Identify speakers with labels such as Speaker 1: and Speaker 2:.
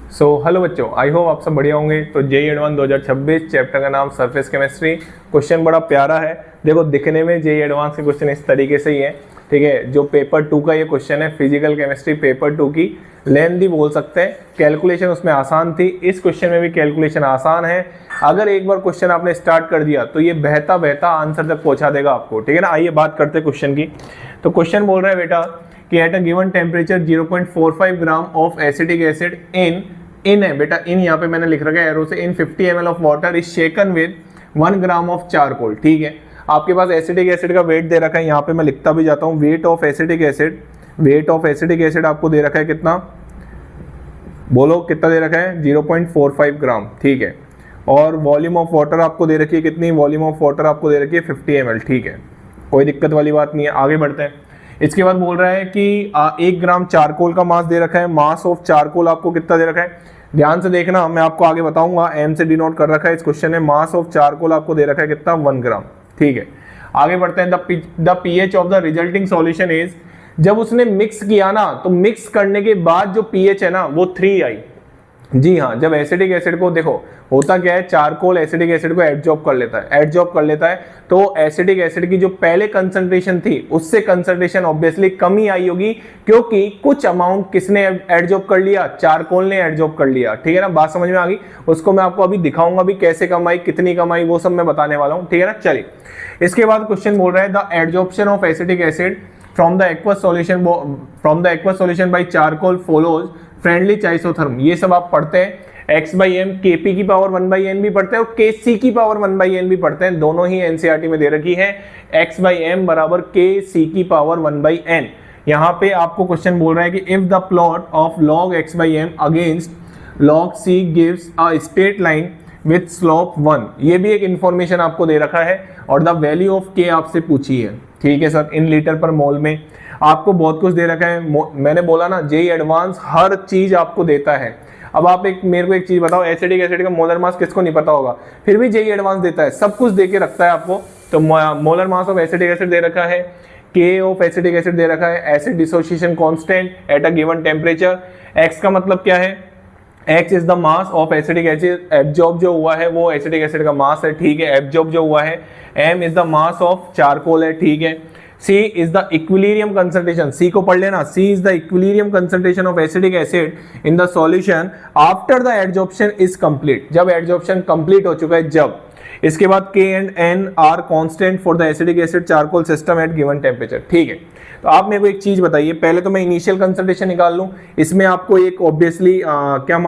Speaker 1: Hello बच्चों, I hope आप सब बढ़िया होंगे। तो जेई एडवांस 2026 चैप्टर का नाम सरफेस केमिस्ट्री। क्वेश्चन बड़ा प्यारा है। देखो दिखने में जेई एडवांस के क्वेश्चन इस तरीके से ही है, ठीक है। जो पेपर 2 का ये क्वेश्चन है, फिजिकल केमिस्ट्री पेपर 2 की लेंथी बोल सकते हैं। कैलकुलेशन उसमें आसान थी, इस क्वेश्चन में भी कैलकुलेशन आसान है। अगर एक बार क्वेश्चन आपने स्टार्ट कर दिया तो ये बहता बहता आंसर तक पहुंचा देगा आपको, ठीक है ना। आइए बात करते हैं क्वेश्चन की। तो क्वेश्चन बोल रहा है बेटा कि eight a given temperature 0.45 gram of acetic acid in है बेटा, इन यहाँ पे मैंने लिख रखा है एरो से, इन 50 ml of water is shaken with 1 gram of charcoal, ठीक है। आपके पास एसिटिक एसिड का वेट दे रखा है, यहाँ पे मैं लिखता भी जाता हूँ। वेट ऑफ एसिटिक एसिड आपको दे रखा है कितना, बोलो कितना दे रखा है, 0.45 ग्राम, ठीक है। और वॉल्यूम ऑफ वाटर आपको दे रखी है कितनी, वॉल्यूम ऑफ वाटर आपको दे रखी है 50 ml, ठीक है। कोई दिक्कत वाली बात नहीं है, आगे बढ़ते हैं। इसके बाद बोल रहा है कि 1 ग्राम चारकोल का मास दे रखा है। मास ऑफ चारकोल आपको कितना दे रखा है, ध्यान से देखना, मैं आपको आगे बताऊंगा। एम से डिनोट कर रखा है इस क्वेश्चन में। मास ऑफ चारकोल आपको दे रखा है कितना, 1 ग्राम, ठीक है। आगे बढ़ते हैं। The pH of the resulting solution is, जब उसने मिक्स किया ना, तो मिक्स करने के बाद जो पीएच है ना वो 3 आई। जी हाँ, जब एसिडिक एसिड को देखो, होता क्या है, चारकोल एसिडिक एसिड को एब्जॉर्ब कर लेता है। तो एसिडिक एसिड की जो पहले कंसंट्रेशन थी उससे कंसंट्रेशन ऑब्वियसली कम ही आई होगी, क्योंकि कुछ अमाउंट किसने एब्जॉर्ब कर लिया, चारकोल ने एब्जॉर्ब कर लिया, ठीक है ना। बात समझ में आ गई। उसको मैं आपको अभी दिखाऊंगा भी कैसे कमाई, कितनी कमाई, वो सब मैं बताने वाला हूं, ठीक है ना। चलिए, इसके बाद क्वेश्चन बोल रहा है the absorption of acetic acid from the aqueous solution by charcoal follows Freundlich isotherm. ये सब आप पढ़ते हैं। x/m Kp की पावर 1/n भी पढ़ते हैं और Kc की पावर 1/n भी पढ़ते हैं, दोनों ही एनसीईआरटी में दे रखी है। x/m बराबर Kc की पावर 1/n। यहाँ पे आपको क्वेश्चन बोल रहा है कि if the plot of log x/m against log c gives a straight line with slope 1, ये भी एक इंफॉर्मेशन आपको दे रखा है। और द वैल्यू ऑफ K आपसे पूछी है, ठीक है सर, इन लीटर पर मोल में। आपको बहुत कुछ दे रखा है। मैंने बोला ना, जेई एडवांस हर चीज आपको देता है। अब आप मेरे को एक चीज बताओ, एसिडिक एसिड का मोलर मास किसको नहीं पता होगा, फिर भी जेई एडवांस देता है, सब कुछ दे के रखता है आपको। तो molar mass of acetic acid दे रखा है, के ऑफ एसिडिक एसिड दे रखा है, acid dissociation constant at a given temperature. X का मतलब क्या है, x is the mass of acetic acid, absorb जो हुआ है वो एसिडिक एसिड का मास है, ठीक है, एब्जॉर्ब जो हुआ है। M is the mass of charcoal है, ठीक है। C is the equilibrium concentration, C को पढ़ लेना, C is the equilibrium concentration of acidic acid in the solution after the adsorption is complete, जब adsorption complete हो चुका है जब। इसके बाद K and N are constant for the acidic acid charcoal system at given temperature, ठीक है। तो आप मेरे को एक चीज बताइए, पहले तो मैं इनिशियल कंसंट्रेशन निकाल लूं, इसमें आपको एक ऑब्वियसली क्या